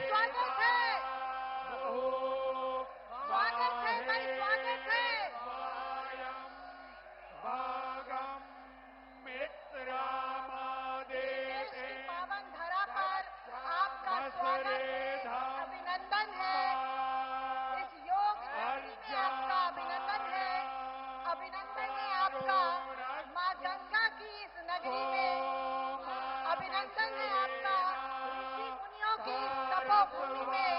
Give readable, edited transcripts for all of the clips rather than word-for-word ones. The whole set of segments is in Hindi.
स्वागत है। स्वागत है भाई, स्वागत है। देश की पावन धरा पर आपका स्वागत है, अभिनंदन है। इस योग नगरी में आपका अभिनंदन है। अभिनंदन है आपका मां गंगा की इस नगरी में। अभिनंदन है आपका ऋषि मुनियों की तपोभूमि में।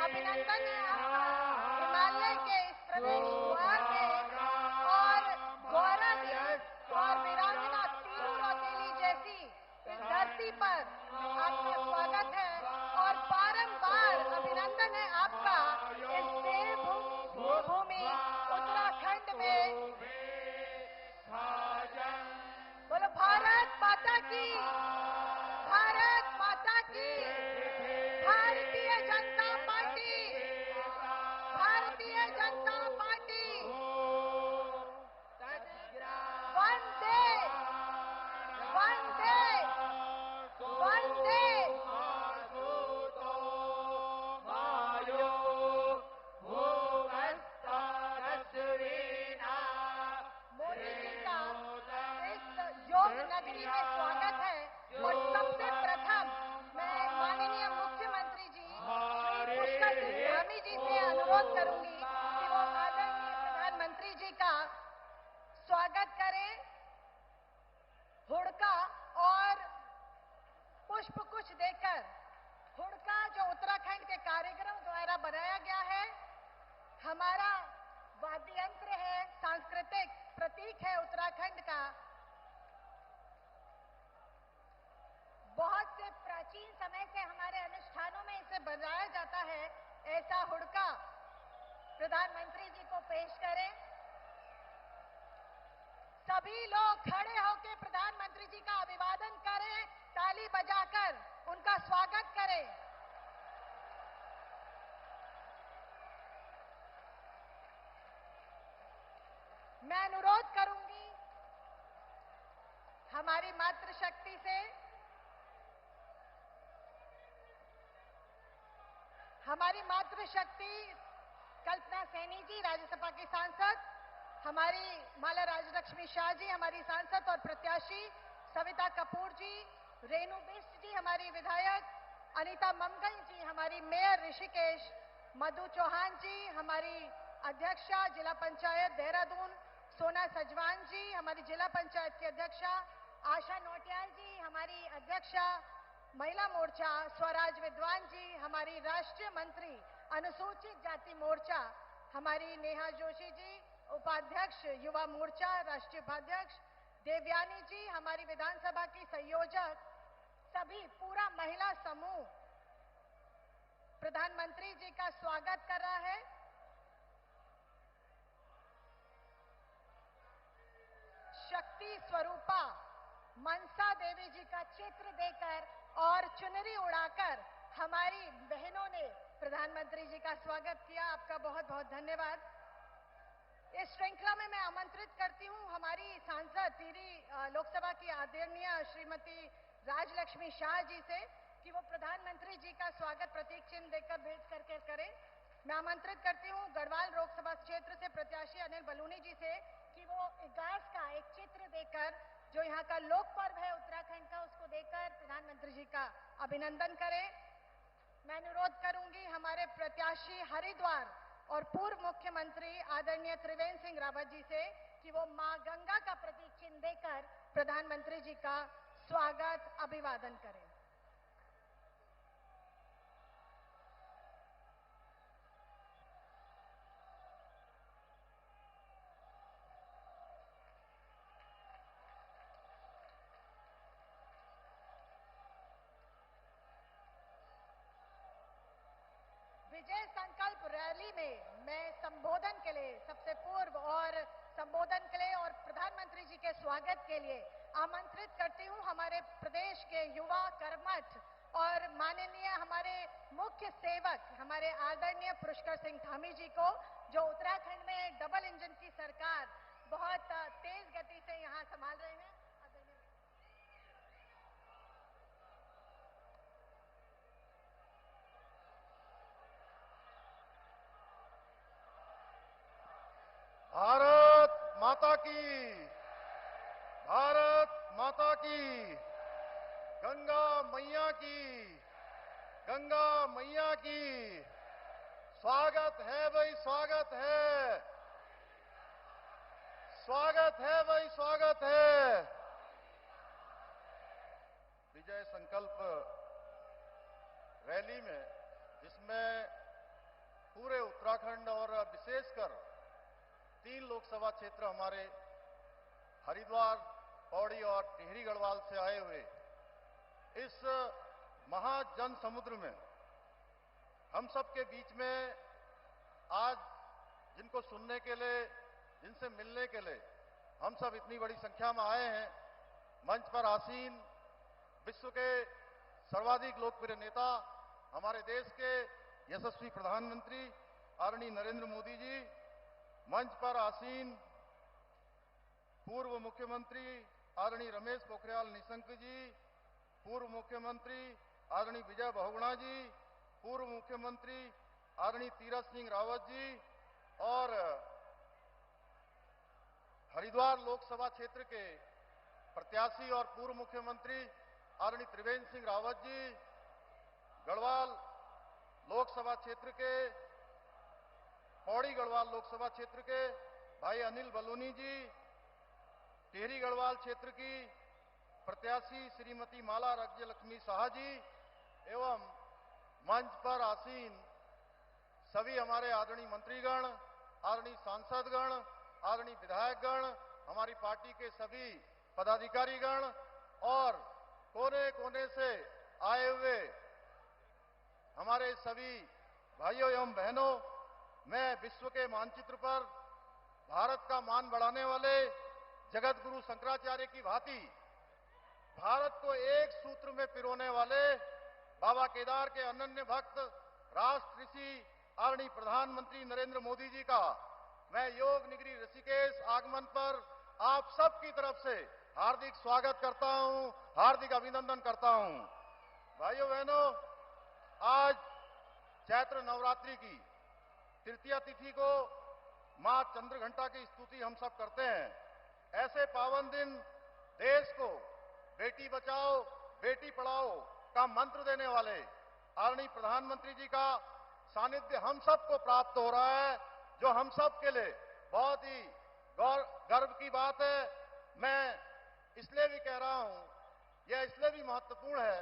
अभिनंदन है आपका हिमालय के इस प्रवेश द्वार में। और गौरा देव और वीरांगना तीनू रौतेली जैसी इस धरती पर आपका स्वागत है। और बारंबार अभिनंदन है आपका इस देवभूमि उत्तराखंड में। बोलो भारत माता की, भारत माता की। Bharatiya Janata party, Bharatiya Janata party. वंदे वंदे वंदे। मोदी जी का इस योग नगरी में स्वागत है। और सबसे प्रथम मैं माननीय मुख्यमंत्री जी श्री पुष्कर सिंह धामी जी से अनुरोध करूंगी कि वो आदरणीय प्रधानमंत्री जी का स्वागत करें। हुड़का और पुष्प कुछ देकर, हुड़का जो उत्तराखंड के कारीगरों द्वारा बनाया गया है, हमारा वाद्य यंत्र है, सांस्कृतिक प्रतीक है उत्तराखंड का। बहुत से प्राचीन समय से हमारे अनुष्ठानों में इसे बजाया जाता है। ऐसा हुड़का प्रधानमंत्री जी को पेश करें। सभी लोग खड़े होकर प्रधानमंत्री जी का अभिवादन करें, ताली बजाकर उनका स्वागत करें। मैं अनुरोध करूंगी हमारी मातृशक्ति से, हमारी मातृशक्ति कल्पना सैनी जी, राज्यसभा की सांसद, हमारी माला राजलक्ष्मी शाह जी, हमारी सांसद और प्रत्याशी, सविता कपूर जी, रेणु बिष्ट जी, हमारी विधायक, अनीता ममगई जी, हमारी मेयर ऋषिकेश, मधु चौहान जी, हमारी अध्यक्षा जिला पंचायत देहरादून, सोना सजवान जी, हमारी जिला पंचायत की अध्यक्षा, आशा नोटियाल जी, हमारी अध्यक्षा महिला मोर्चा, स्वराज विद्वान जी, हमारी राष्ट्रीय मंत्री अनुसूचित जाति मोर्चा, हमारी नेहा जोशी जी, उपाध्यक्ष युवा मोर्चा राष्ट्रीय उपाध्यक्ष, देवयानी जी, हमारी विधानसभा की संयोजक, सभी पूरा महिला समूह प्रधानमंत्री जी का स्वागत कर रहा है। शक्ति स्वरूपा मनसा देवी जी का चित्र देकर और चुनरी उड़ाकर हमारी बहनों ने प्रधानमंत्री जी का स्वागत किया। आपका बहुत बहुत धन्यवाद। इस श्रृंखला में मैं आमंत्रित करती हूं हमारी सांसद टिहरी लोकसभा की आदरणीय श्रीमती राजलक्ष्मी शाह जी से कि वो प्रधानमंत्री जी का स्वागत प्रतीक चिन्ह देकर भेज करके करें। मैं आमंत्रित करती हूं गढ़वाल लोकसभा क्षेत्र से प्रत्याशी अनिल बलूनी जी से कि वो घास का एक चित्र देकर, जो यहाँ का लोक पर्व है उत्तराखंड का, उसको देकर प्रधानमंत्री जी का अभिनंदन करें। मैं अनुरोध करूंगी हमारे प्रत्याशी हरिद्वार और पूर्व मुख्यमंत्री आदरणीय त्रिवेंद्र सिंह रावत जी से कि वो मां गंगा का प्रतीक चिन्ह देकर प्रधानमंत्री जी का स्वागत अभिवादन करें। विजय संकल्प रैली में मैं संबोधन के लिए सबसे पूर्व और संबोधन के लिए और प्रधानमंत्री जी के स्वागत के लिए आमंत्रित करती हूं हमारे प्रदेश के युवा कर्मठ और माननीय हमारे मुख्य सेवक, हमारे आदरणीय पुष्कर सिंह धामी जी को, जो उत्तराखंड में डबल इंजन की सरकार बहुत तेज गति से यहां संभाल रहे हैं। भारत माता की, भारत माता की, गंगा मैया की, गंगा मैया की। स्वागत है भाई, स्वागत है, स्वागत है भाई, स्वागत है। विजय संकल्प रैली में, जिसमें पूरे उत्तराखंड और विशेषकर 3 लोकसभा क्षेत्र हमारे हरिद्वार, पौड़ी और टिहरी गढ़वाल से आए हुए इस महाजन समुद्र में हम सबके बीच में आज जिनको सुनने के लिए, जिनसे मिलने के लिए हम सब इतनी बड़ी संख्या में आए हैं, मंच पर आसीन विश्व के सर्वाधिक लोकप्रिय नेता, हमारे देश के यशस्वी प्रधानमंत्री आदरणीय नरेंद्र मोदी जी, मंच पर आसीन पूर्व मुख्यमंत्री आदरणीय रमेश पोखरियाल निशंक जी, पूर्व मुख्यमंत्री आदरणीय विजय बहुगुणा जी, पूर्व मुख्यमंत्री आदरणीय तीरथ सिंह रावत जी और हरिद्वार लोकसभा क्षेत्र के प्रत्याशी और पूर्व मुख्यमंत्री आदरणीय त्रिवेंद्र सिंह रावत जी, गढ़वाल लोकसभा क्षेत्र के, पौड़ी गढ़वाल लोकसभा क्षेत्र के भाई अनिल बलूनी जी, टिहरी गढ़वाल क्षेत्र की प्रत्याशी श्रीमती माला राज्य लक्ष्मी शाह जी एवं मंच पर आसीन सभी हमारे आदरणीय मंत्रीगण, आदरणीय सांसदगण, आदरणीय विधायकगण, हमारी पार्टी के सभी पदाधिकारीगण और कोने कोने से आए हुए हमारे सभी भाइयों एवं बहनों, मैं विश्व के मानचित्र पर भारत का मान बढ़ाने वाले जगत गुरु शंकराचार्य की भांति भारत को एक सूत्र में पिरोने वाले बाबा केदार के अनन्य भक्त राष्ट्र ऋषि आदरणीय प्रधानमंत्री नरेंद्र मोदी जी का मैं योग नगरी ऋषिकेश आगमन पर आप सबकी तरफ से हार्दिक स्वागत करता हूं, हार्दिक अभिनंदन करता हूं। भाइयों बहनों, आज चैत्र नवरात्रि की तृतीया तिथि को मां चंद्रघंटा की स्तुति हम सब करते हैं। ऐसे पावन दिन देश को बेटी बचाओ बेटी पढ़ाओ का मंत्र देने वाले आदरणीय प्रधानमंत्री जी का सानिध्य हम सबको प्राप्त हो रहा है, जो हम सब के लिए बहुत ही गर्व की बात है। मैं इसलिए भी कह रहा हूं, यह इसलिए भी महत्वपूर्ण है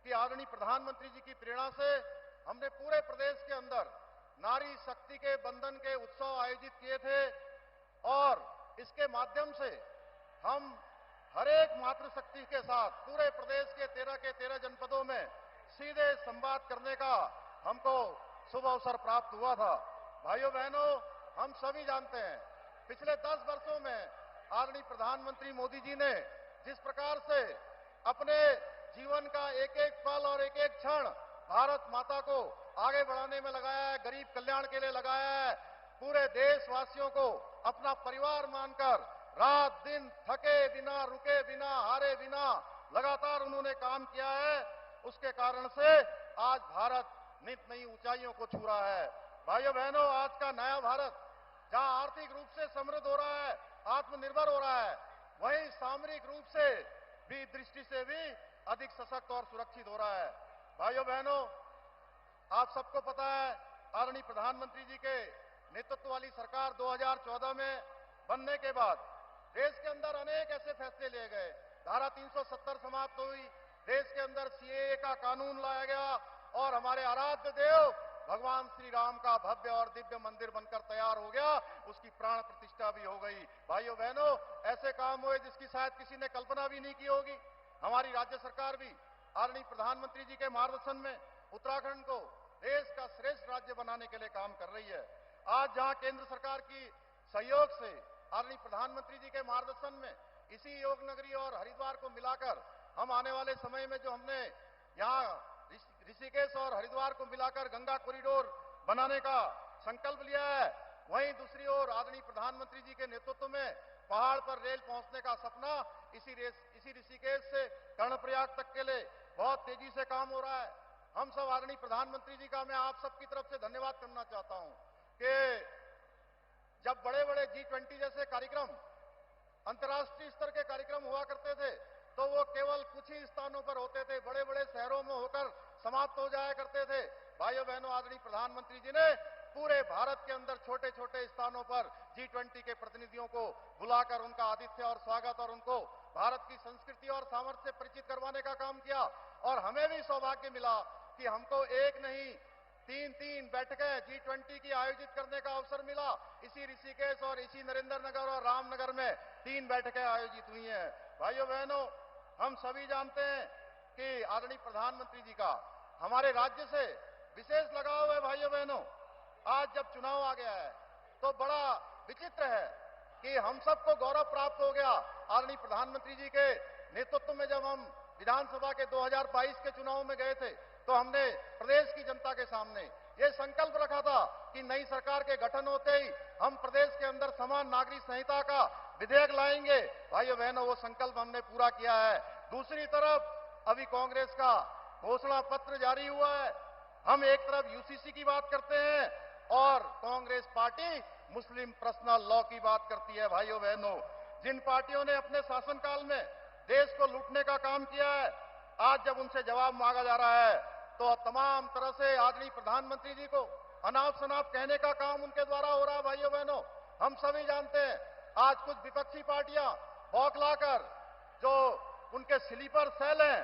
कि आदरणीय प्रधानमंत्री जी की प्रेरणा से हमने पूरे प्रदेश के अंदर नारी शक्ति के बंधन के उत्सव आयोजित किए थे और इसके माध्यम से हम हर एक मातृशक्ति के साथ पूरे प्रदेश के 13 जनपदों में सीधे संवाद करने का हमको शुभ अवसर प्राप्त हुआ था। भाइयों बहनों, हम सभी जानते हैं पिछले 10 वर्षों में आदरणीय प्रधानमंत्री मोदी जी ने जिस प्रकार से अपने जीवन का एक एक पल और एक एक क्षण भारत माता को आगे बढ़ाने में लगाया है, गरीब कल्याण के लिए लगाया है, पूरे देशवासियों को अपना परिवार मानकर रात दिन थके बिना, रुके बिना, हारे बिना लगातार उन्होंने काम किया है। उसके कारण से आज भारत नित नई ऊंचाइयों को छू रहा है। भाइयों बहनों, आज का नया भारत जहां आर्थिक रूप से समृद्ध हो रहा है, आत्मनिर्भर हो रहा है, वहीं सामरिक रूप से भी दृष्टि से भी अधिक सशक्त और सुरक्षित हो रहा है। भाइयों बहनों, आप सबको पता है आदरणीय प्रधानमंत्री जी के नेतृत्व वाली सरकार 2014 में बनने के बाद देश के अंदर अनेक ऐसे फैसले लिए गए। धारा 370 समाप्त हुई, देश के अंदर सीएए का कानून लाया गया और हमारे आराध्य देव भगवान श्री राम का भव्य और दिव्य मंदिर बनकर तैयार हो गया, उसकी प्राण प्रतिष्ठा भी हो गई। भाइयों बहनों, ऐसे काम हुए जिसकी शायद किसी ने कल्पना भी नहीं की होगी। हमारी राज्य सरकार भी आदरणीय प्रधानमंत्री जी के मार्गदर्शन में उत्तराखंड को देश का श्रेष्ठ राज्य बनाने के लिए काम कर रही है। आज जहां केंद्र सरकार की सहयोग से आदरणीय प्रधानमंत्री जी के मार्गदर्शन में इसी योग नगरी और हरिद्वार को मिलाकर हम आने वाले समय में जो हमने यहाँ ऋषिकेश और हरिद्वार को मिलाकर गंगा कॉरिडोर बनाने का संकल्प लिया है, वहीं दूसरी ओर आदरणीय प्रधानमंत्री जी के नेतृत्व में पहाड़ पर रेल पहुंचने का सपना इसी ऋषिकेश से कर्णप्रयाग तक के लिए बहुत तेजी से काम हो रहा है। हम सब आदरणीय प्रधानमंत्री जी का मैं आप सबकी तरफ से धन्यवाद करना चाहता हूं कि जब बड़े बड़े G20 जैसे कार्यक्रम, अंतर्राष्ट्रीय स्तर के कार्यक्रम हुआ करते थे, तो वो केवल कुछ ही स्थानों पर होते थे, बड़े बड़े शहरों में होकर समाप्त हो जाया करते थे। भाइयों बहनों, आदरणीय प्रधानमंत्री जी ने पूरे भारत के अंदर छोटे छोटे स्थानों पर G20 के प्रतिनिधियों को बुलाकर उनका आतिथ्य और स्वागत और उनको भारत की संस्कृति और सामर्थ्य से परिचित करवाने का काम किया। और हमें भी सौभाग्य मिला कि हमको एक नहीं तीन बैठकें G20 की आयोजित करने का अवसर मिला। इसी ऋषिकेश और इसी नरेंद्र नगर और रामनगर में 3 बैठकें आयोजित हुई हैं। भाइयों बहनों, हम सभी जानते हैं कि आदरणीय प्रधानमंत्री जी का हमारे राज्य से विशेष लगाव है। भाइयों बहनों, आज जब चुनाव आ गया है तो बड़ा विचित्र है कि हम सबको गौरव प्राप्त हो गया। आदरणीय प्रधानमंत्री जी के नेतृत्व में जब हम विधानसभा के 2022 के चुनाव में गए थे, तो हमने प्रदेश की जनता के सामने ये संकल्प रखा था कि नई सरकार के गठन होते ही हम प्रदेश के अंदर समान नागरिक संहिता का विधेयक लाएंगे। भाइयों बहनों, वो संकल्प हमने पूरा किया है। दूसरी तरफ अभी कांग्रेस का घोषणा पत्र जारी हुआ है। हम एक तरफ यूसीसी की बात करते हैं और कांग्रेस पार्टी मुस्लिम पर्सनल लॉ की बात करती है। भाइयों बहनों, जिन पार्टियों ने अपने शासनकाल में देश को लूटने का काम किया है, आज जब उनसे जवाब मांगा जा रहा है तो तमाम तरह से आदरणीय प्रधानमंत्री जी को अनाप शनाप कहने का काम उनके द्वारा हो रहा है। भाइयों बहनों, हम सभी जानते हैं आज कुछ विपक्षी पार्टियां बौखलाकर जो उनके स्लीपर सेल हैं,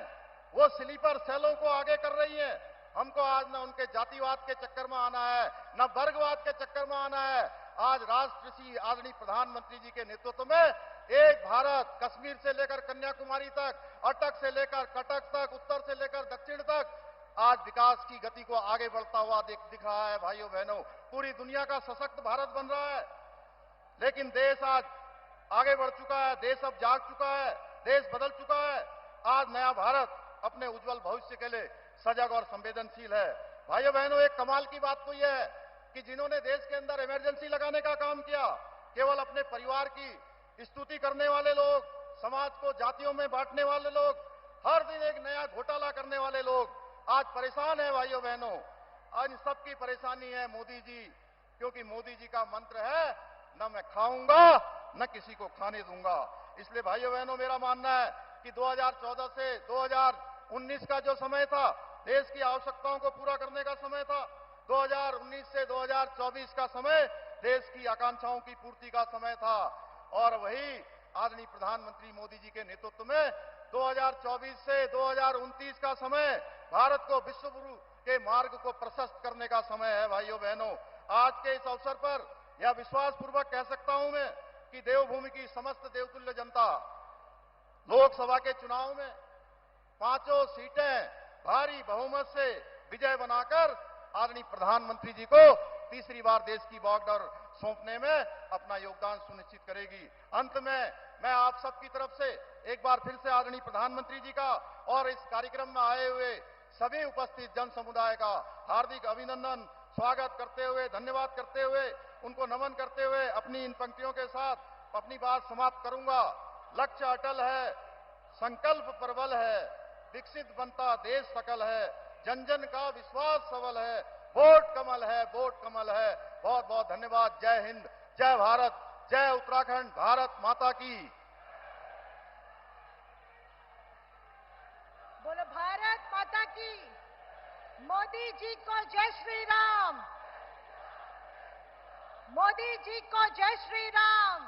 वो स्लीपर सेलों को आगे कर रही हैं। हमको आज न उनके जातिवाद के चक्कर में आना है, न वर्गवाद के चक्कर में आना है। आज राष्ट्रश्री आदरणीय प्रधानमंत्री जी के नेतृत्व में एक भारत, कश्मीर से लेकर कन्याकुमारी तक, अटक से लेकर कटक तक, उत्तर से लेकर दक्षिण तक आज विकास की गति को आगे बढ़ता हुआ दिख रहा है। भाइयों बहनों, पूरी दुनिया का सशक्त भारत बन रहा है। लेकिन देश आज आगे बढ़ चुका है, देश अब जाग चुका है, देश बदल चुका है। आज नया भारत अपने उज्जवल भविष्य के लिए सजग और संवेदनशील है। भाइयों बहनों, एक कमाल की बात तो यह है कि जिन्होंने देश के अंदर इमरजेंसी लगाने का काम किया, केवल अपने परिवार की स्तुति करने वाले लोग, समाज को जातियों में बांटने वाले लोग, हर दिन एक नया घोटाला करने वाले लोग आज परेशान है। भाइयों बहनों, आज इन सबकी परेशानी है मोदी जी, क्योंकि मोदी जी का मंत्र है न मैं खाऊंगा न किसी को खाने दूंगा। इसलिए भाइयों बहनों, मेरा मानना है कि 2014 से 2019 का जो समय था, देश की आवश्यकताओं को पूरा करने का समय था। 2019 से 2024 का समय देश की आकांक्षाओं की पूर्ति का समय था। और वही आदरणीय प्रधानमंत्री मोदी जी के नेतृत्व में 2024 से 2029 का समय भारत को विश्व गुरु के मार्ग को प्रशस्त करने का समय है। भाइयों बहनों, आज के इस अवसर पर यह विश्वास पूर्वक कह सकता हूं मैं कि देवभूमि की समस्त देवतुल्य जनता लोकसभा के चुनाव में 5 सीटें भारी बहुमत से विजय बनाकर आदरणीय प्रधानमंत्री जी को तीसरी बार देश की बॉर्डर सौंपने में अपना योगदान सुनिश्चित करेगी। अंत में मैं आप सबकी तरफ से एक बार फिर से आदरणीय प्रधानमंत्री जी का और इस कार्यक्रम में आए हुए सभी उपस्थित जन समुदाय का हार्दिक अभिनंदन, स्वागत करते हुए, धन्यवाद करते हुए, उनको नमन करते हुए अपनी इन पंक्तियों के साथ अपनी बात समाप्त करूंगा। लक्ष्य अटल है, संकल्प प्रबल है, विकसित बनता देश सकल है, जन जन का विश्वास सबल है, वोट कमल है, वोट कमल है। बहुत बहुत धन्यवाद। जय हिंद, जय भारत, जय उत्तराखंड, भारत माता की। बोलो भारत माता की। मोदी जी को जय श्री राम। मोदी जी को जय श्री राम।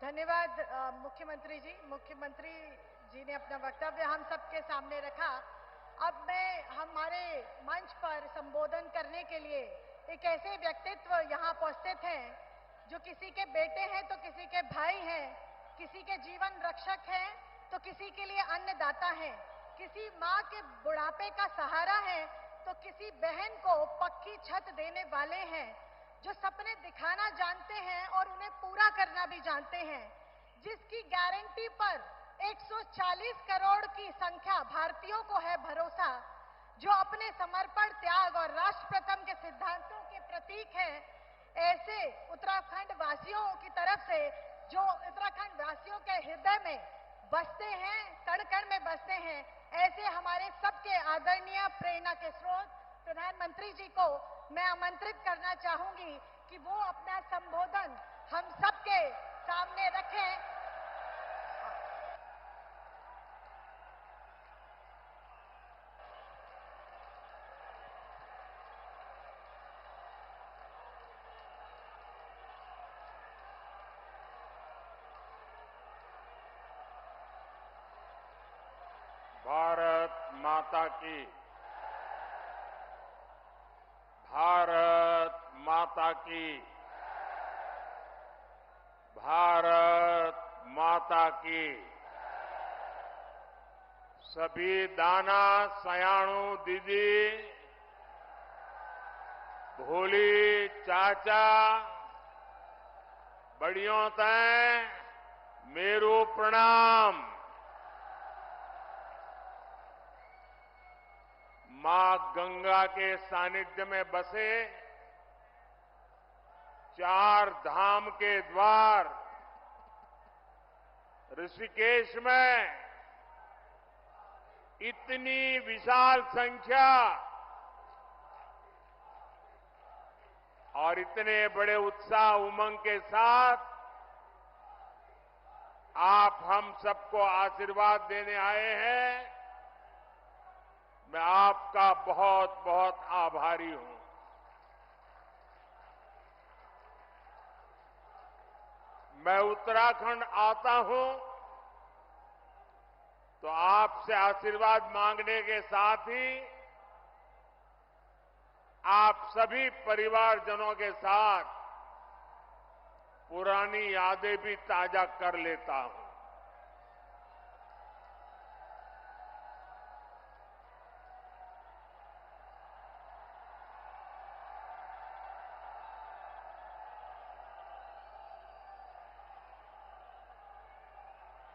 धन्यवाद मुख्यमंत्री जी। मुख्यमंत्री जी ने अपना वक्तव्य हम सबके सामने रखा। अब मैं हमारे मंच पर संबोधन करने के लिए एक ऐसे व्यक्तित्व यहाँ उपस्थित हैं जो किसी के बेटे हैं तो किसी के भाई हैं, किसी के जीवन रक्षक हैं तो किसी के लिए अन्नदाता हैं, किसी माँ के बुढ़ापे का सहारा है तो किसी बहन को पक्की छत देने वाले हैं, जो सपने दिखाना जानते हैं और उन्हें पूरा करना भी जानते हैं, जिसकी गारंटी पर 140 करोड़ की संख्या भारतीयों को है भरोसा, जो अपने समर्पण, त्याग और राष्ट्र प्रथम के सिद्धांतों के प्रतीक हैं। ऐसे उत्तराखंड वासियों की तरफ से, जो उत्तराखंड वासियों के हृदय में बसते हैं, कण कण में बसते हैं, ऐसे हमारे सबके आदरणीय प्रेरणा के स्रोत प्रधानमंत्री जी को मैं आमंत्रित करना चाहूंगी कि वो अपना संबोधन हम सबके सामने रखें। भारत माता की, भारत माता की, भारत माता की। सभी दाना सयाणु दीदी, भोली चाचा, बड़ियों तय मेरू प्रणाम। मां गंगा के सानिध्य में बसे 4 धाम के द्वार ऋषिकेश में इतनी विशाल संख्या और इतने बड़े उत्साह उमंग के साथ आप हम सबको आशीर्वाद देने आए हैं। मैं आपका बहुत बहुत आभारी हूं। मैं उत्तराखंड आता हूं तो आपसे आशीर्वाद मांगने के साथ ही आप सभी परिवारजनों के साथ पुरानी यादें भी ताजा कर लेता हूं।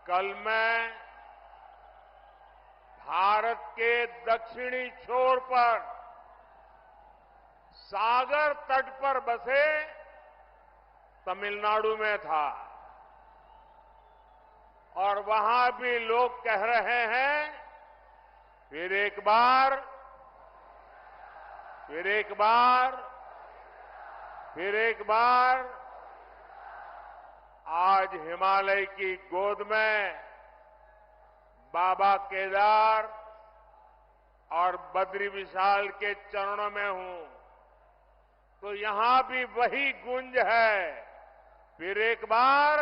कल मैं भारत के दक्षिणी छोर पर सागर तट पर बसे तमिलनाडु में था और वहां भी लोग कह रहे हैं फिर एक बार, फिर एक बार, फिर एक बार। आज हिमालय की गोद में बाबा केदार और बद्री विशाल के चरणों में हूं तो यहां भी वही गूंज है, फिर एक बार,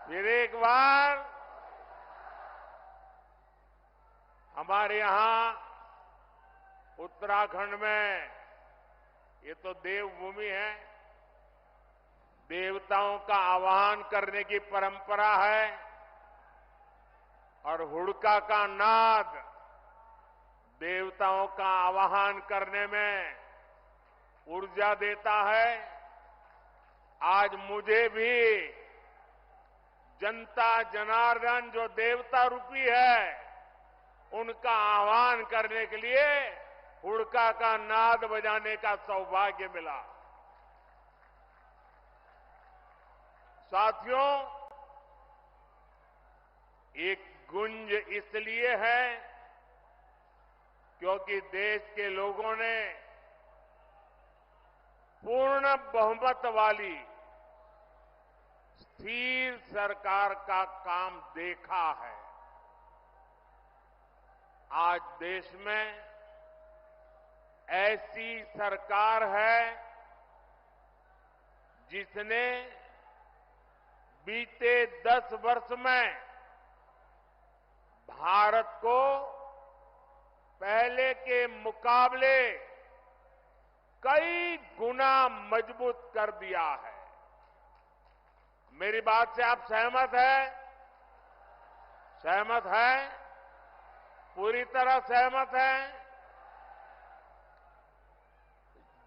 फिर एक बार। हमारे यहां उत्तराखंड में ये तो देवभूमि है, देवताओं का आवाहन करने की परंपरा है और हुड़का का नाद देवताओं का आवाहन करने में ऊर्जा देता है। आज मुझे भी जनता जनार्दन जो देवता रूपी है उनका आह्वान करने के लिए हुड़का का नाद बजाने का सौभाग्य मिला। साथियों, एक गुंज इसलिए है क्योंकि देश के लोगों ने पूर्ण बहुमत वाली स्थिर सरकार का काम देखा है। आज देश में ऐसी सरकार है जिसने बीते 10 वर्ष में भारत को पहले के मुकाबले कई गुना मजबूत कर दिया है। मेरी बात से आप सहमत हैं? सहमत हैं? पूरी तरह सहमत हैं?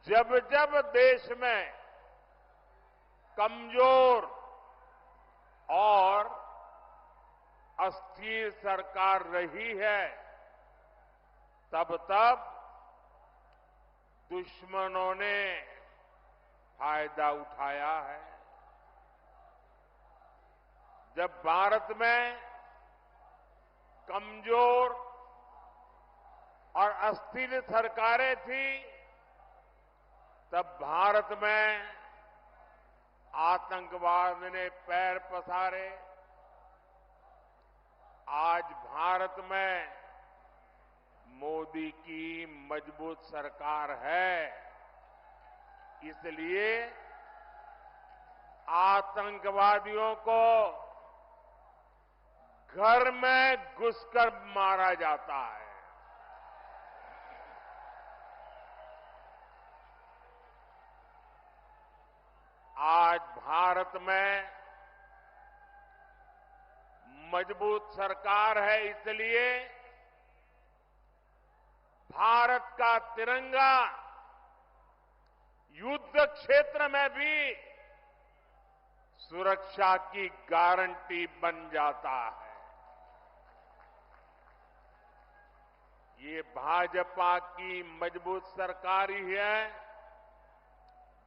जब जब देश में कमजोर और अस्थिर सरकार रही है तब तब दुश्मनों ने फायदा उठाया है। जब भारत में कमजोर और अस्थिर सरकारें थी तब भारत में आतंकवाद ने पैर पसारे। आज भारत में मोदी की मजबूत सरकार है, इसलिए आतंकवादियों को घर में घुसकर मारा जाता है। आज भारत में मजबूत सरकार है, इसलिए भारत का तिरंगा युद्ध क्षेत्र में भी सुरक्षा की गारंटी बन जाता है। ये भाजपा की मजबूत सरकार ही है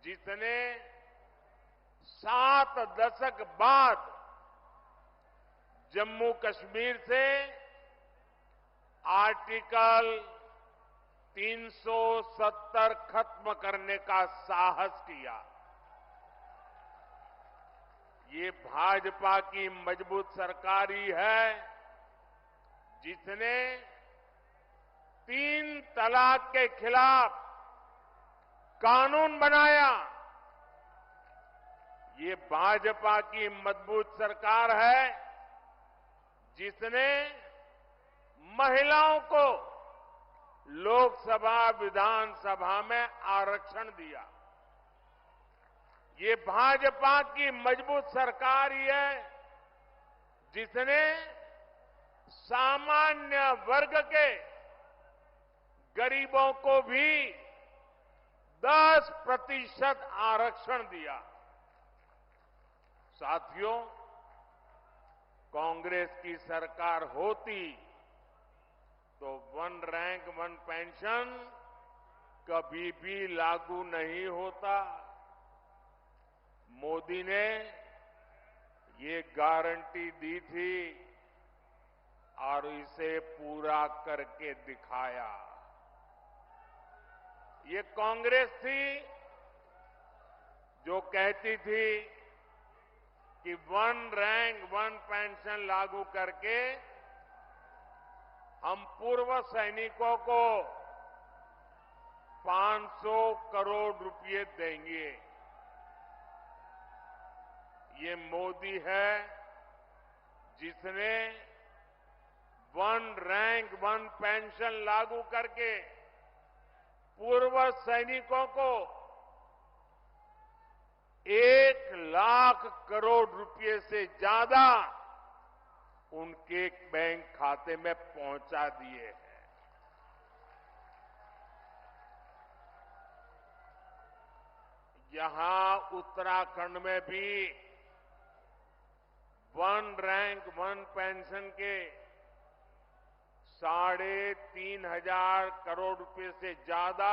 जिसने 7 दशक बाद जम्मू कश्मीर से आर्टिकल 370 खत्म करने का साहस किया। ये भाजपा की मजबूत सरकार ही है जिसने 3 तलाक के खिलाफ कानून बनाया। ये भाजपा की मजबूत सरकार है जिसने महिलाओं को लोकसभा विधानसभा में आरक्षण दिया। ये भाजपा की मजबूत सरकार ही है जिसने सामान्य वर्ग के गरीबों को भी 10% आरक्षण दिया। साथियों, कांग्रेस की सरकार होती तो 1 रैंक 1 पेंशन कभी भी लागू नहीं होता। मोदी ने ये गारंटी दी थी और इसे पूरा करके दिखाया। ये कांग्रेस थी जो कहती थी कि 1 रैंक 1 पेंशन लागू करके हम पूर्व सैनिकों को 500 करोड़ रुपए देंगे। ये मोदी है जिसने 1 रैंक 1 पेंशन लागू करके पूर्व सैनिकों को 1 लाख करोड़ रुपए से ज्यादा उनके बैंक खाते में पहुंचा दिए हैं। यहां उत्तराखंड में भी 1 रैंक 1 पेंशन के 3,500 करोड़ रुपए से ज्यादा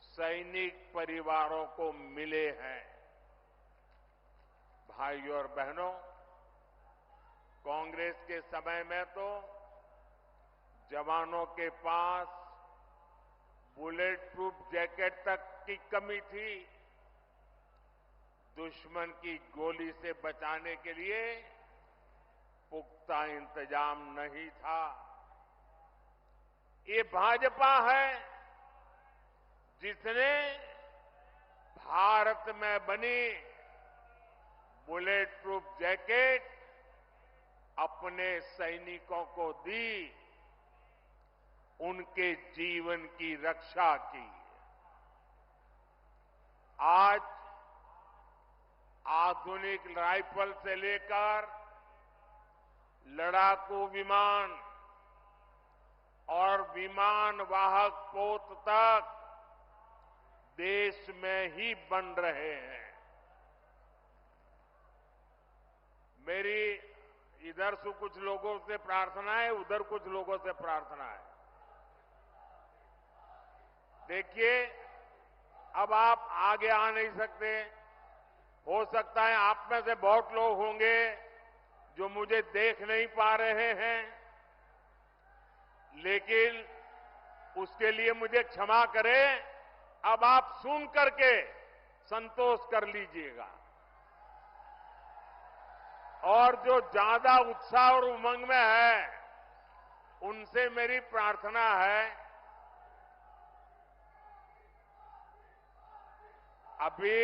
सैनिक परिवारों को मिले हैं। भाइयों और बहनों, कांग्रेस के समय में तो जवानों के पास बुलेट प्रूफ जैकेट तक की कमी थी। दुश्मन की गोली से बचाने के लिए पुख्ता इंतजाम नहीं था। ये भाजपा है जिसने भारत में बनी बुलेट प्रूफ जैकेट अपने सैनिकों को दी, उनके जीवन की रक्षा की। आज आधुनिक राइफल से लेकर लड़ाकू विमान और विमान वाहक पोत तक देश में ही बन रहे हैं। मेरी इधर से कुछ लोगों से प्रार्थना है, उधर कुछ लोगों से प्रार्थना है। देखिए, अब आप आगे आ नहीं सकते। हो सकता है आप में से बहुत लोग होंगे जो मुझे देख नहीं पा रहे हैं, लेकिन उसके लिए मुझे क्षमा करें। अब आप सुन करके संतोष कर लीजिएगा। और जो ज्यादा उत्साह और उमंग में है, उनसे मेरी प्रार्थना है, अभी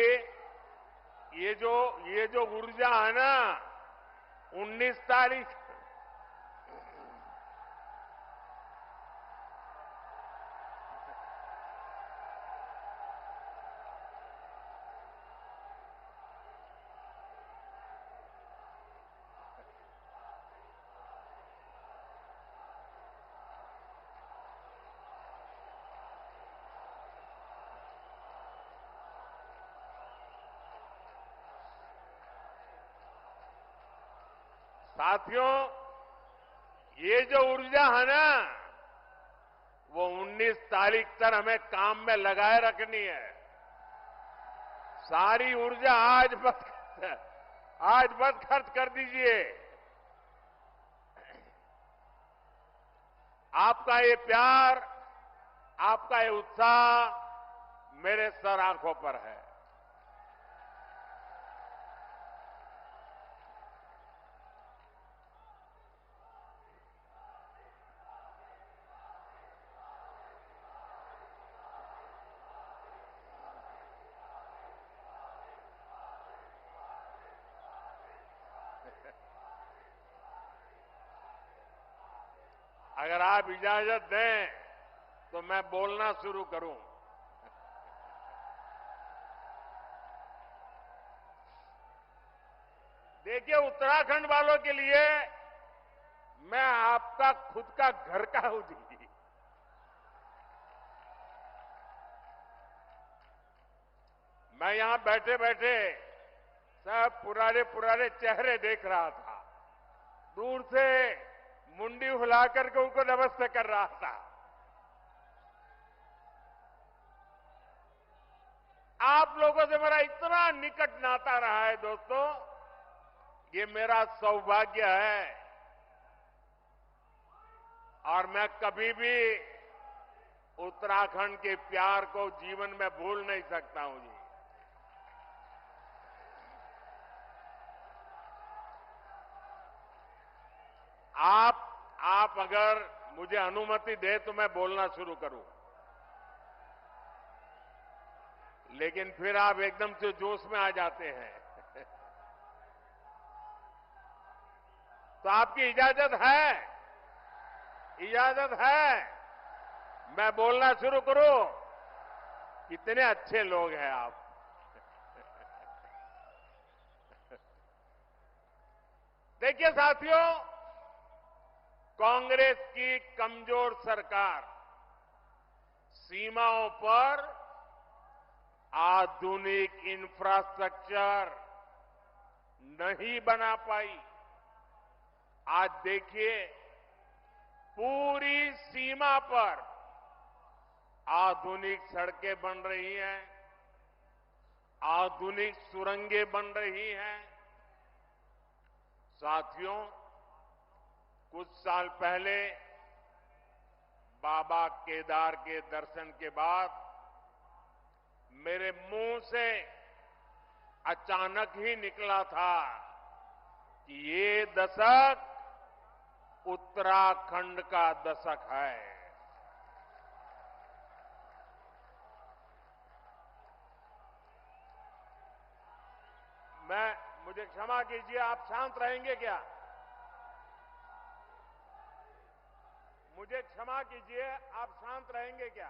ये जो ऊर्जा है ना, 19 तारीख साथियों, ये जो ऊर्जा है ना, वो 19 तारीख तक हमें काम में लगाए रखनी है। सारी ऊर्जा आज बस खर्च कर दीजिए। आपका ये प्यार, आपका ये उत्साह मेरे सर आंखों पर है। अगर आप इजाजत दें तो मैं बोलना शुरू करूं। देखिए, उत्तराखंड वालों के लिए मैं आपका खुद का घर का हूं जी। मैं यहां बैठे बैठे सब पुराने चेहरे देख रहा था। दूर से मुंडी हिला करके उनको नमस्ते कर रहा था। आप लोगों से मेरा इतना निकट नाता रहा है दोस्तों, ये मेरा सौभाग्य है। और मैं कभी भी उत्तराखंड के प्यार को जीवन में भूल नहीं सकता हूं जी। आप अगर मुझे अनुमति दे तो मैं बोलना शुरू करूं, लेकिन फिर आप एकदम से जोश में आ जाते हैं। तो आपकी इजाजत है? इजाजत है मैं बोलना शुरू करूं? कितने अच्छे लोग हैं आप। देखिए साथियों, कांग्रेस की कमजोर सरकार सीमाओं पर आधुनिक इंफ्रास्ट्रक्चर नहीं बना पाई। आज देखिए, पूरी सीमा पर आधुनिक सड़कें बन रही हैं, आधुनिक सुरंगें बन रही हैं। साथियों, कुछ साल पहले बाबा केदार के दर्शन के बाद मेरे मुंह से अचानक ही निकला था कि ये दशक उत्तराखंड का दशक है। मुझे क्षमा कीजिए, आप शांत रहेंगे क्या? मुझे क्षमा कीजिए, आप शांत रहेंगे क्या?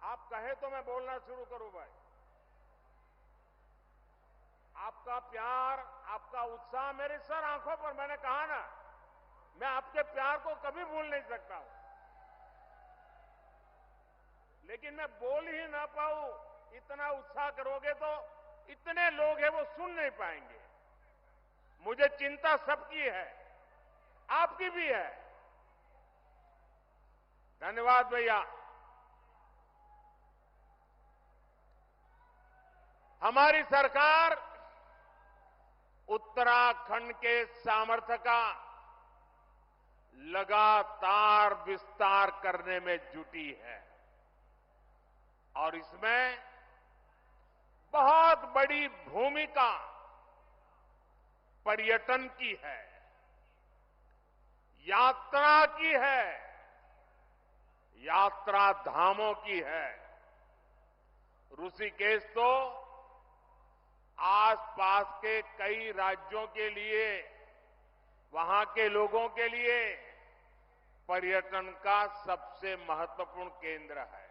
आप कहें तो मैं बोलना शुरू करूं भाई। आपका प्यार, आपका उत्साह मेरे सर आंखों पर, मैंने कहा ना, मैं आपके प्यार को कभी भूल नहीं सकता हूं। लेकिन मैं बोल ही ना पाऊं, इतना उत्साह करोगे तो इतने लोग हैं वो सुन नहीं पाएंगे। मुझे चिंता सबकी है, आपकी भी है। धन्यवाद भैया। हमारी सरकार उत्तराखंड के सामर्थ्य का लगातार विस्तार करने में जुटी है और इसमें बहुत बड़ी भूमिका पर्यटन की है, यात्रा की है, यात्रा धामों की है। ऋषिकेश तो आसपास के कई राज्यों के लिए, वहां के लोगों के लिए पर्यटन का सबसे महत्वपूर्ण केंद्र है।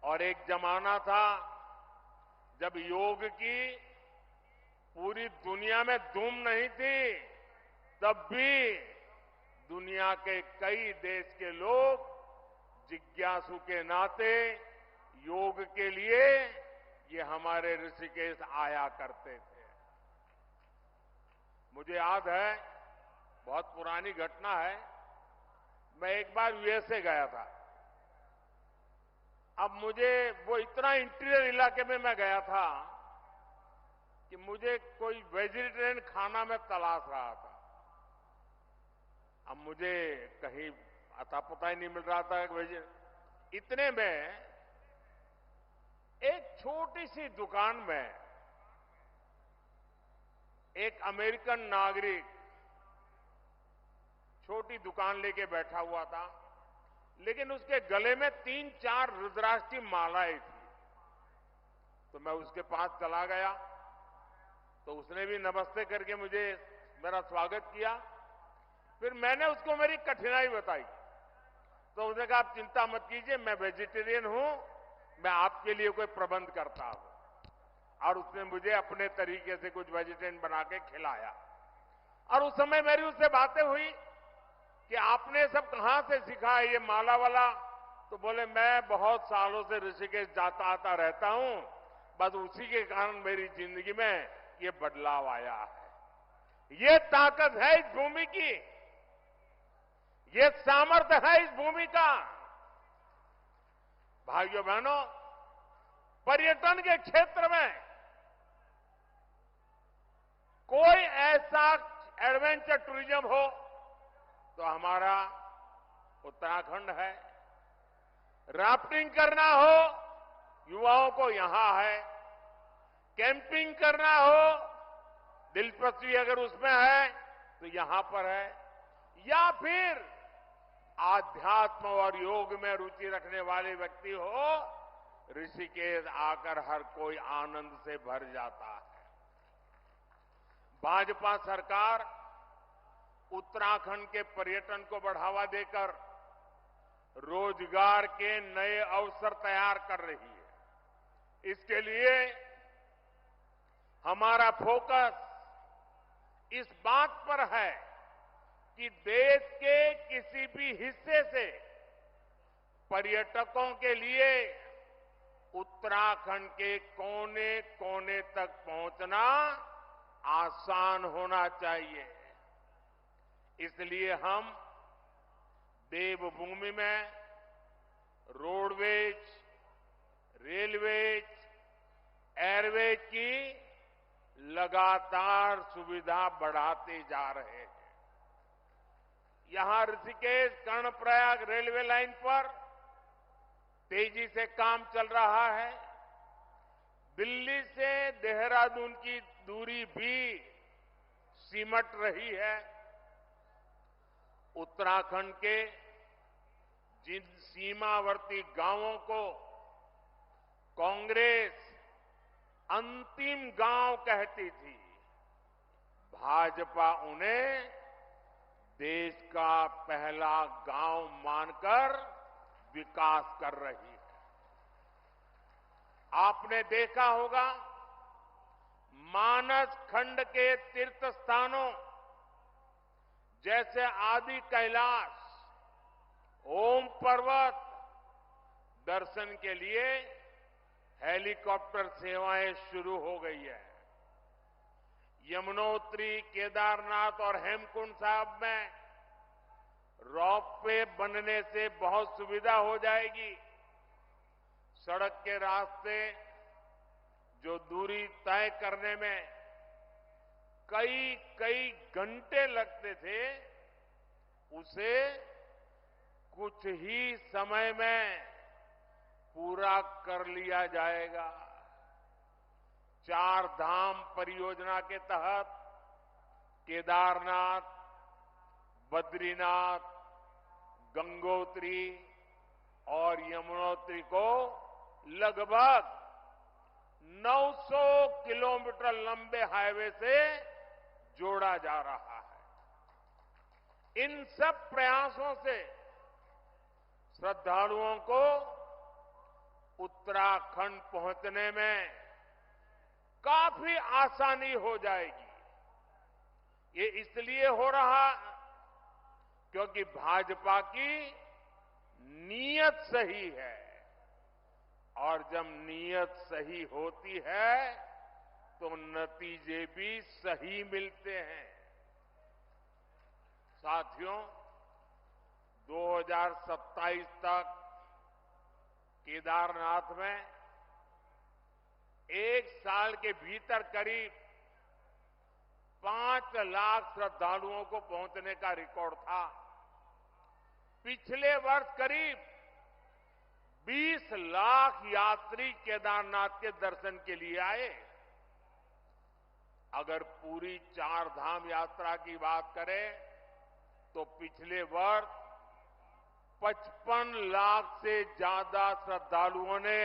और एक जमाना था जब योग की पूरी दुनिया में धूम नहीं थी, तब भी दुनिया के कई देश के लोग जिज्ञासु के नाते योग के लिए ये हमारे ऋषिकेश आया करते थे। मुझे याद है, बहुत पुरानी घटना है, मैं एक बार यूएसए गया था। अब मुझे वो इतना इंटीरियर इलाके में मैं गया था कि मुझे कोई वेजिटेरियन खाना में तलाश रहा था। अब मुझे कहीं अता पता ही नहीं मिल रहा था इतने में एक छोटी सी दुकान में एक अमेरिकन नागरिक छोटी दुकान लेके बैठा हुआ था, लेकिन उसके गले में 3-4 रुद्राक्ष की मालाएं थी। तो मैं उसके पास चला गया, तो उसने भी नमस्ते करके मुझे मेरा स्वागत किया। फिर मैंने उसको मेरी कठिनाई बताई, तो उसने कहा आप चिंता मत कीजिए, मैं वेजिटेरियन हूं, मैं आपके लिए कोई प्रबंध करता हूं। और उसने मुझे अपने तरीके से कुछ वेजिटेरियन बना के खिलाया। और उस समय मेरी उससे बातें हुई कि आपने सब कहां से सीखा है ये माला वाला? तो बोले मैं बहुत सालों से ऋषिकेश जाता आता रहता हूं, बस उसी के कारण मेरी जिंदगी में ये बदलाव आया है। ये ताकत है इस भूमि की, ये सामर्थ्य है इस भूमि का। भाइयों बहनों, पर्यटन के क्षेत्र में कोई ऐसा एडवेंचर टूरिज्म हो तो हमारा उत्तराखंड है। राफ्टिंग करना हो, युवाओं को यहां है। कैंपिंग करना हो, दिलचस्पी अगर उसमें है तो यहां पर है। या फिर आध्यात्म और योग में रुचि रखने वाले व्यक्ति हो, ऋषिकेश आकर हर कोई आनंद से भर जाता है। भाजपा सरकार उत्तराखंड के पर्यटन को बढ़ावा देकर रोजगार के नए अवसर तैयार कर रही है। इसके लिए हमारा फोकस इस बात पर है कि देश के किसी भी हिस्से से पर्यटकों के लिए उत्तराखंड के कोने कोने तक पहुंचना आसान होना चाहिए। इसलिए हम देवभूमि में रोडवेज, रेलवेज, एयरवेज की लगातार सुविधा बढ़ाते जा रहे हैं। यहां ऋषिकेश कर्णप्रयाग रेलवे लाइन पर तेजी से काम चल रहा है। दिल्ली से देहरादून की दूरी भी सिमट रही है। उत्तराखंड के जिन सीमावर्ती गांवों को कांग्रेस अंतिम गांव कहती थी, भाजपा उन्हें देश का पहला गांव मानकर विकास कर रही है। आपने देखा होगा, मानस खंड के तीर्थ स्थानों जैसे आदि कैलाश, ओम पर्वत दर्शन के लिए हेलीकॉप्टर सेवाएं शुरू हो गई है। यमुनोत्री, केदारनाथ और हेमकुंड साहब में रोपवे बनने से बहुत सुविधा हो जाएगी। सड़क के रास्ते जो दूरी तय करने में कई घंटे लगते थे, उसे कुछ ही समय में पूरा कर लिया जाएगा। 4 धाम परियोजना के तहत केदारनाथ, बद्रीनाथ, गंगोत्री और यमुनोत्री को लगभग 900 किलोमीटर लंबे हाईवे से जोड़ा जा रहा है। इन सब प्रयासों से श्रद्धालुओं को उत्तराखंड पहुंचने में काफी आसानी हो जाएगी। ये इसलिए हो रहा क्योंकि भाजपा की नीयत सही है, और जब नीयत सही होती है तो नतीजे भी सही मिलते हैं। साथियों, 2027 तक केदारनाथ में 1 साल के भीतर करीब 5 लाख श्रद्धालुओं को पहुंचने का रिकॉर्ड था। पिछले वर्ष करीब 20 लाख यात्री केदारनाथ के दर्शन के लिए आए। अगर पूरी 4 धाम यात्रा की बात करें तो पिछले वर्ष 55 लाख से ज्यादा श्रद्धालुओं ने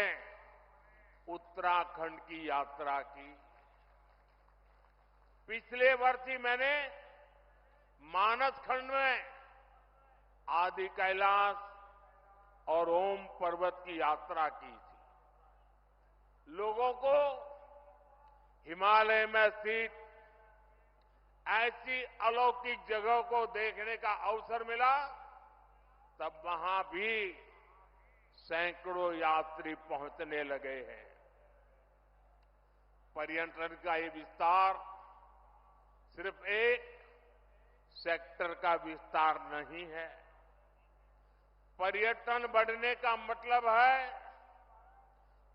उत्तराखंड की यात्रा की। पिछले वर्ष ही मैंने मानस खंड में आदि कैलाश और ओम पर्वत की यात्रा की थी। लोगों को हिमालय में स्थित ऐसी अलौकिक जगह को देखने का अवसर मिला, तब वहां भी सैकड़ों यात्री पहुंचने लगे हैं। पर्यटन का ये विस्तार सिर्फ एक सेक्टर का विस्तार नहीं है। पर्यटन बढ़ने का मतलब है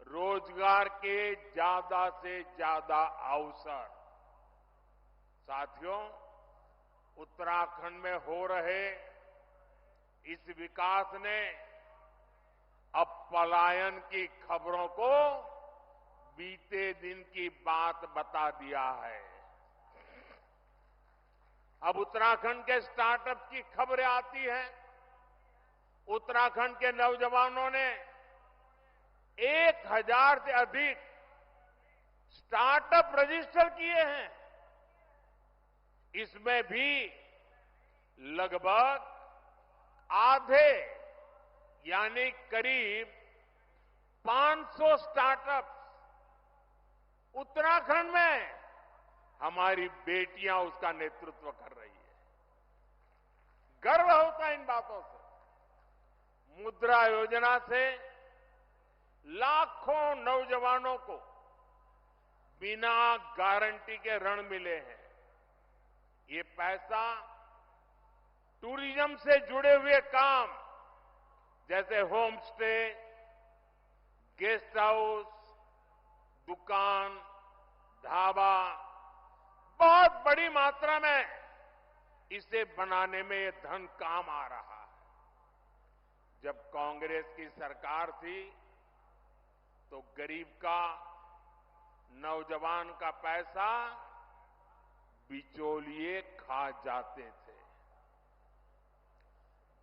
रोजगार के ज्यादा से ज्यादा अवसर। साथियों, उत्तराखंड में हो रहे इस विकास ने अब पलायन की खबरों को बीते दिन की बात बता दिया है। अब उत्तराखंड के स्टार्टअप की खबरें आती हैं। उत्तराखंड के नौजवानों ने 1000 से अधिक स्टार्टअप रजिस्टर किए हैं। इसमें भी लगभग आधे यानी करीब 500 स्टार्टअप्स उत्तराखंड में हमारी बेटियां उसका नेतृत्व कर रही है। गर्व होता है इन बातों से। मुद्रा योजना से लाखों नौजवानों को बिना गारंटी के ऋण मिले हैं। ये पैसा टूरिज्म से जुड़े हुए काम जैसे होम स्टे, गेस्ट हाउस, दुकान, ढाबा, बहुत बड़ी मात्रा में इसे बनाने में ये धन काम आ रहा है। जब कांग्रेस की सरकार थी तो गरीब का, नौजवान का पैसा बिचौलिए खा जाते थे।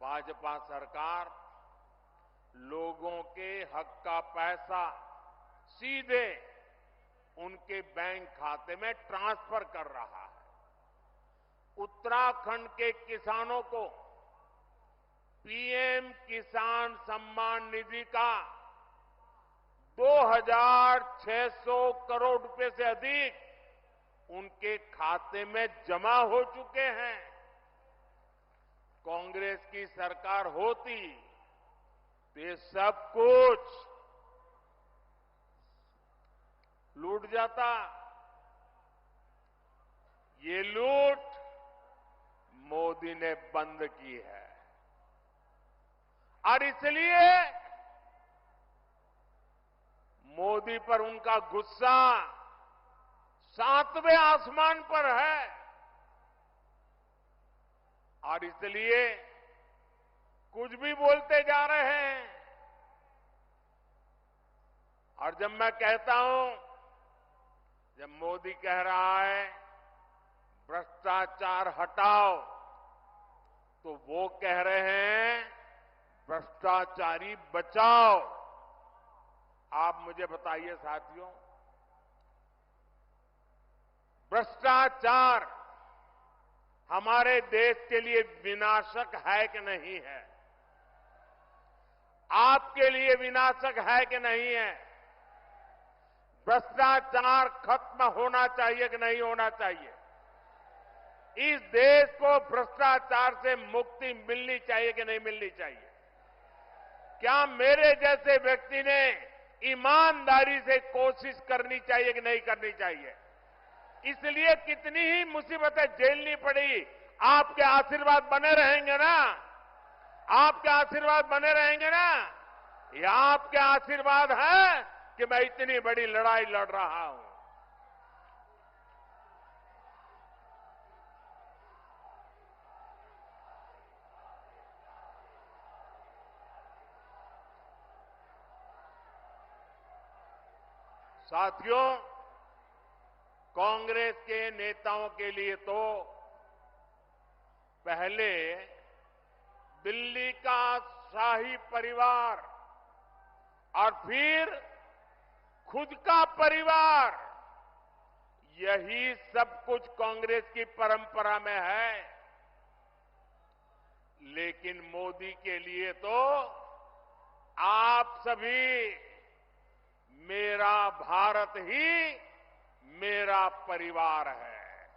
भाजपा सरकार लोगों के हक का पैसा सीधे उनके बैंक खाते में ट्रांसफर कर रहा है। उत्तराखंड के किसानों को पीएम किसान सम्मान निधि का 2600 करोड़ रुपए से अधिक उनके खाते में जमा हो चुके हैं। कांग्रेस की सरकार होती तो ये सब कुछ लूट जाता। ये लूट मोदी ने बंद की है और इसलिए मोदी पर उनका गुस्सा 7वें आसमान पर है और इसलिए कुछ भी बोलते जा रहे हैं। और जब मैं कहता हूं, जब मोदी कह रहा है भ्रष्टाचार हटाओ, तो वो कह रहे हैं भ्रष्टाचारी बचाओ। आप मुझे बताइए साथियों, भ्रष्टाचार हमारे देश के लिए विनाशक है कि नहीं है? आपके लिए विनाशक है कि नहीं है? भ्रष्टाचार खत्म होना चाहिए कि नहीं होना चाहिए? इस देश को भ्रष्टाचार से मुक्ति मिलनी चाहिए कि नहीं मिलनी चाहिए? क्या मेरे जैसे व्यक्ति ने ईमानदारी से कोशिश करनी चाहिए कि नहीं करनी चाहिए? इसलिए कितनी ही मुसीबतें झेलनी पड़ी, आपके आशीर्वाद बने रहेंगे ना? आपके आशीर्वाद बने रहेंगे ना? ये आपके आशीर्वाद है कि मैं इतनी बड़ी लड़ाई लड़ रहा हूं। साथियों, कांग्रेस के नेताओं के लिए तो पहले दिल्ली का शाही परिवार और फिर खुद का परिवार, यही सब कुछ कांग्रेस की परंपरा में है। लेकिन मोदी के लिए तो आप सभी, मेरा भारत ही मेरा परिवार है।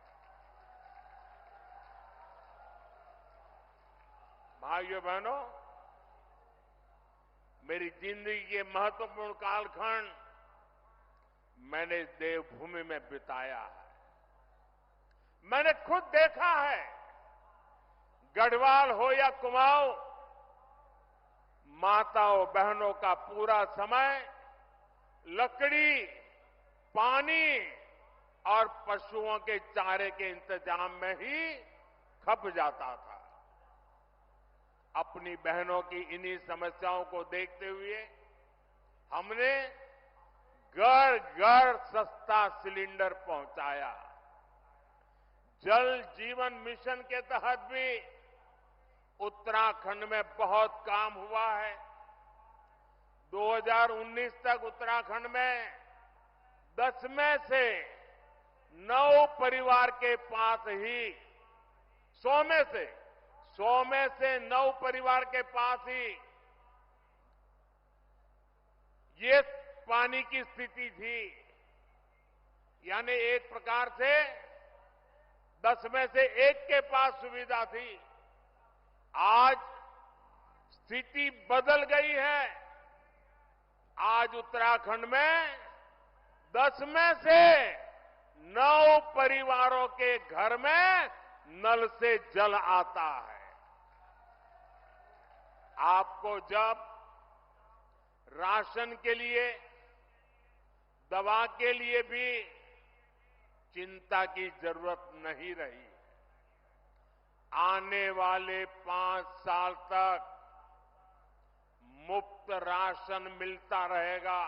भाइयों बहनों, मेरी जिंदगी के महत्वपूर्ण कालखंड मैंने इस देवभूमि में बिताया है। मैंने खुद देखा है, गढ़वाल हो या कुमाऊं, माताओं बहनों का पूरा समय लकड़ी, पानी और पशुओं के चारे के इंतजाम में ही खप जाता था। अपनी बहनों की इन्हीं समस्याओं को देखते हुए हमने घर घर सस्ता सिलेंडर पहुंचाया। जल जीवन मिशन के तहत भी उत्तराखंड में बहुत काम हुआ है। 2019 तक उत्तराखंड में 10 में से 9 परिवार के पास ही 100 में से 9 परिवार के पास ही ये पानी की स्थिति थी। यानी एक प्रकार से 10 में से 1 के पास सुविधा थी। आज स्थिति बदल गई है। आज उत्तराखंड में 10 में से 9 परिवारों के घर में नल से जल आता है। आपको जब राशन के लिए, दवा के लिए भी चिंता की जरूरत नहीं रही। आने वाले 5 साल तक मुफ्त राशन मिलता रहेगा।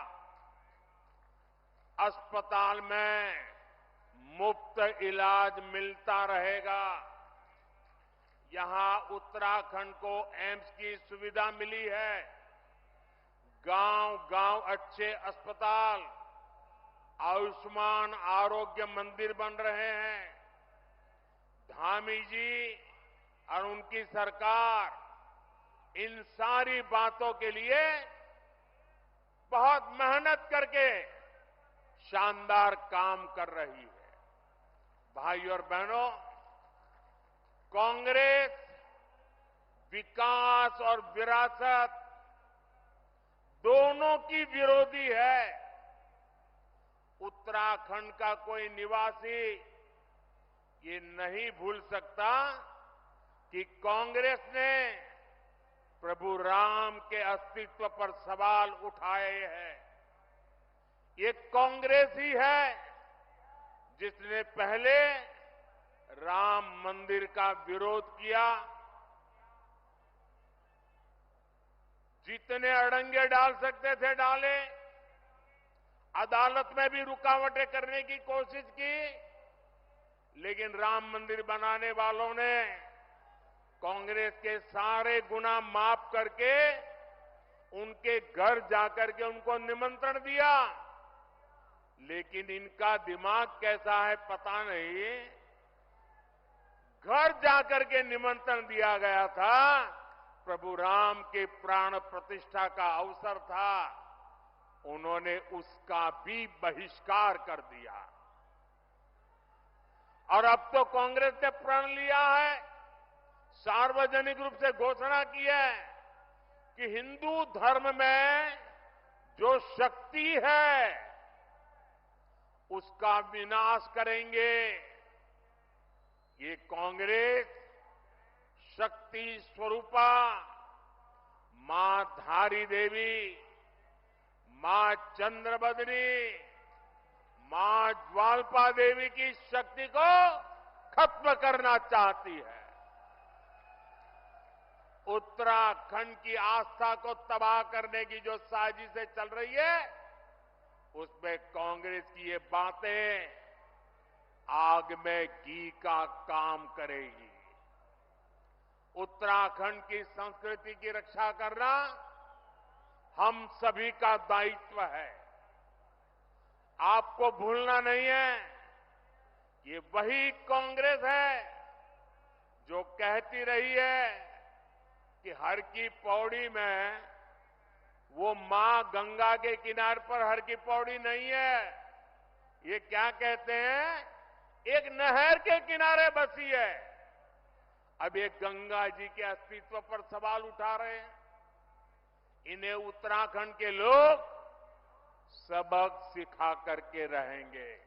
अस्पताल में मुफ्त इलाज मिलता रहेगा। यहां उत्तराखंड को एम्स की सुविधा मिली है। गांव-गांव अच्छे अस्पताल, आयुष्मान आरोग्य मंदिर बन रहे हैं। धामी जी और उनकी सरकार इन सारी बातों के लिए बहुत मेहनत करके शानदार काम कर रही है। भाइयों और बहनों, कांग्रेस विकास और विरासत दोनों की विरोधी है। उत्तराखंड का कोई निवासी ये नहीं भूल सकता कि कांग्रेस ने प्रभु राम के अस्तित्व पर सवाल उठाए हैं। ये कांग्रेस ही है जिसने पहले राम मंदिर का विरोध किया जितने अड़ंगे डाल सकते थे डाले, अदालत में भी रुकावटें करने की कोशिश की, लेकिन राम मंदिर बनाने वालों ने कांग्रेस के सारे गुना माफ करके उनके घर जाकर के उनको निमंत्रण दिया। लेकिन इनका दिमाग कैसा है पता नहीं, घर जाकर के निमंत्रण दिया गया था, प्रभु राम के प्राण प्रतिष्ठा का अवसर था, उन्होंने उसका भी बहिष्कार कर दिया। और अब तो कांग्रेस ने प्रण लिया है, सार्वजनिक रूप से घोषणा की है कि हिंदू धर्म में जो शक्ति है उसका विनाश करेंगे। ये कांग्रेस शक्ति स्वरूपा मां धारी देवी, मां चंद्रबदनी, मां ज्वालपा देवी की शक्ति को खत्म करना चाहती है। उत्तराखंड की आस्था को तबाह करने की जो साजिशें चल रही है, उसमें कांग्रेस की ये बातें आग में घी का काम करेगी। उत्तराखंड की संस्कृति की रक्षा करना हम सभी का दायित्व है। आपको भूलना नहीं है, ये वही कांग्रेस है जो कहती रही है कि हर की पौड़ी में वो मां गंगा के किनारे पर हर की पौड़ी नहीं है। ये क्या कहते हैं, एक नहर के किनारे बसी है। अब ये गंगा जी के अस्तित्व पर सवाल उठा रहे हैं। इन्हें उत्तराखंड के लोग सबक सिखा करके रहेंगे।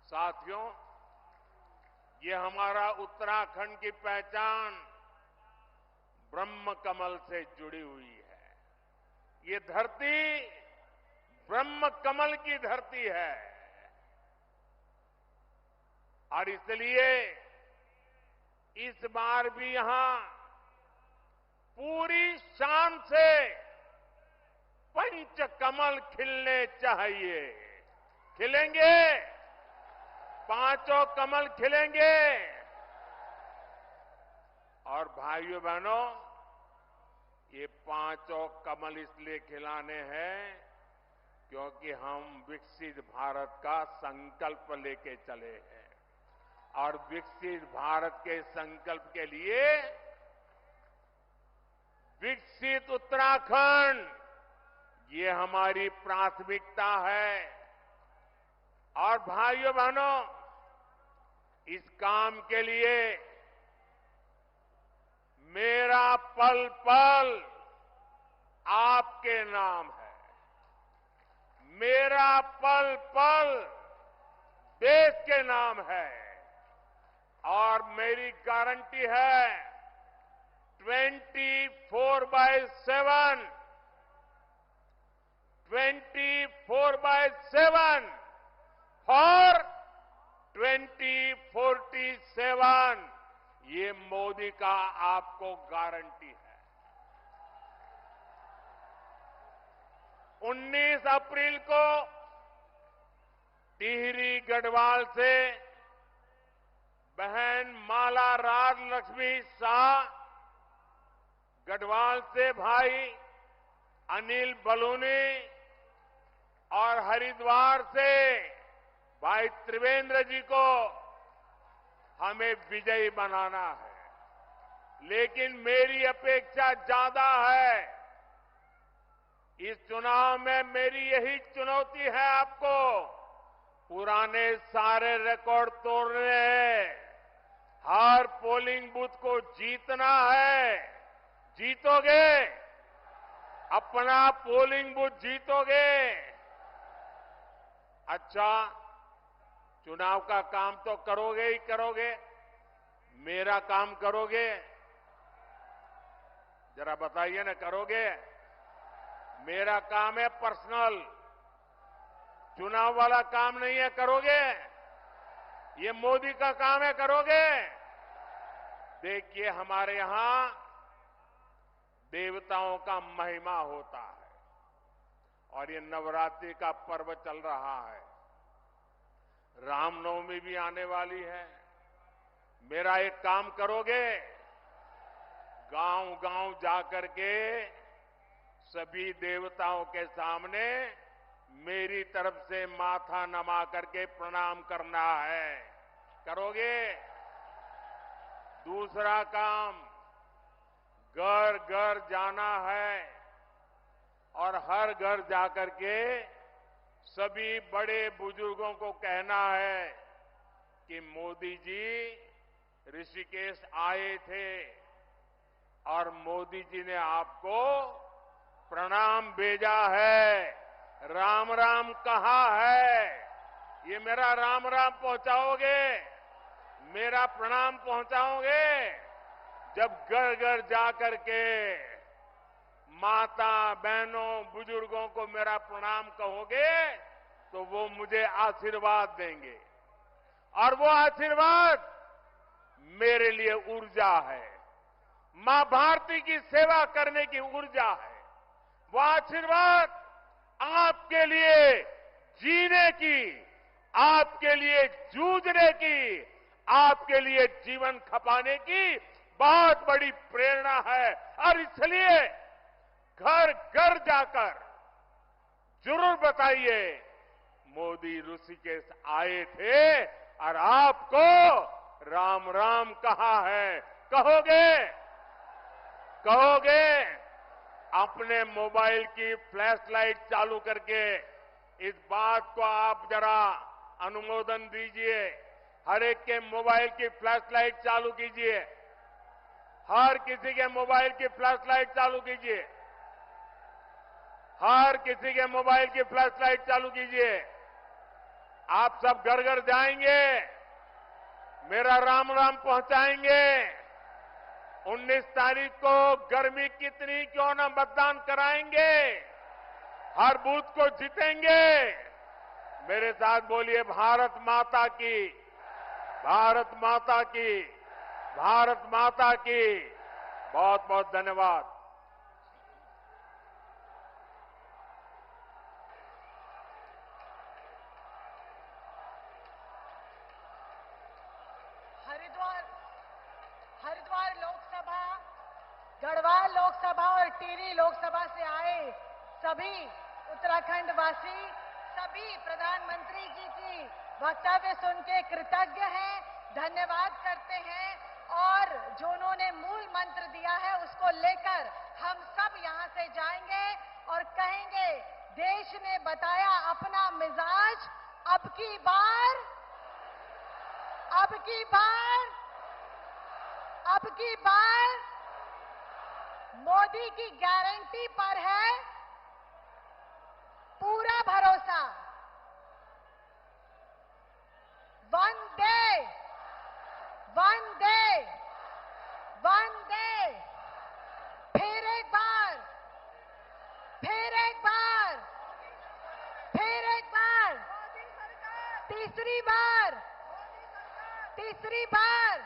साथियों, ये हमारा उत्तराखंड की पहचान ब्रह्म कमल से जुड़ी हुई है। ये धरती ब्रह्म कमल की धरती है और इसलिए इस बार भी यहां पूरी शान से पंच कमल खिलने चाहिए। खिलेंगे, पांचों कमल खिलेंगे। और भाइयों बहनों, ये पांचों कमल इसलिए खिलाने हैं क्योंकि हम विकसित भारत का संकल्प लेके चले हैं। और विकसित भारत के संकल्प के लिए विकसित उत्तराखंड, ये हमारी प्राथमिकता है। और भाइयों बहनों, इस काम के लिए मेरा पल पल आपके नाम है। मेरा पल पल देश के नाम है। और मेरी गारंटी है 24/7 और 2047 ये मोदी का आपको गारंटी है। 19 अप्रैल को टिहरी गढ़वाल से बहन माला राज लक्ष्मी शाह, गढ़वाल से भाई अनिल बलूनी और हरिद्वार से भाई त्रिवेंद्र जी को हमें विजयी बनाना है। लेकिन मेरी अपेक्षा ज्यादा है। इस चुनाव में मेरी यही चुनौती है आपको, पुराने सारे रिकॉर्ड तोड़ने हैं। हर पोलिंग बूथ को जीतना है। जीतोगे? अपना पोलिंग बूथ जीतोगे? अच्छा, चुनाव का काम तो करोगे ही करोगे, मेरा काम करोगे? जरा बताइए ना, करोगे? मेरा काम है पर्सनल, चुनाव वाला काम नहीं है। करोगे? ये मोदी का काम है। करोगे? देखिए, हमारे यहां देवताओं का महिमा होता है। और ये नवरात्रि का पर्व चल रहा है, रामनवमी भी आने वाली है। मेरा एक काम करोगे, गांव-गांव जाकर के सभी देवताओं के सामने मेरी तरफ से माथा नमा करके प्रणाम करना है। करोगे? दूसरा काम, घर घर जाना है और हर घर जाकर के सभी बड़े बुजुर्गों को कहना है कि मोदी जी ऋषिकेश आए थे और मोदी जी ने आपको प्रणाम भेजा है, राम राम कहा है। ये मेरा राम राम पहुंचाओगे, मेरा प्रणाम पहुंचाओगे? जब घर घर जाकर के माता बहनों बुजुर्गों को मेरा प्रणाम कहोगे तो वो मुझे आशीर्वाद देंगे, और वो आशीर्वाद मेरे लिए ऊर्जा है, मां भारती की सेवा करने की ऊर्जा है। वो आशीर्वाद आपके लिए जीने की, आपके लिए जूझने की, आपके लिए जीवन खपाने की बहुत बड़ी प्रेरणा है। और इसलिए घर घर जाकर जरूर बताइए, मोदी ऋषिकेश आए थे और आपको राम राम कहा है। कहोगे? कहोगे? अपने मोबाइल की फ्लैश लाइट चालू करके इस बात को आप जरा अनुमोदन दीजिए। हर एक के मोबाइल की फ्लैश लाइट चालू कीजिए, हर किसी के मोबाइल की फ्लैश लाइट चालू कीजिए, हर किसी के मोबाइल की फ्लैश लाइट चालू कीजिए। आप सब घर घर जाएंगे, मेरा राम राम पहुंचाएंगे। 19 तारीख को गर्मी कितनी क्यों ना मतदान कराएंगे, हर बूथ को जीतेंगे। मेरे साथ बोलिए, भारत माता की, भारत माता की, भारत माता की। बहुत बहुत धन्यवाद। हरिद्वार लोकसभा, गढ़वाल लोकसभा और टिहरी लोकसभा से आए सभी उत्तराखंड वासी सभी प्रधानमंत्री जी की वक्तव्य सुन के कृतज्ञ हैं, धन्यवाद करते हैं। और जो उन्होंने मूल मंत्र दिया है उसको लेकर हम सब यहां से जाएंगे और कहेंगे, देश ने बताया अपना मिजाज, अब की बार, अब की बार, अब की बार मोदी की गारंटी पर है पूरा भरोसा। वंदे वंदे वंदे, फिर एक बार, फिर एक बार, फिर एक बार, तीसरी बार, तीसरी बार।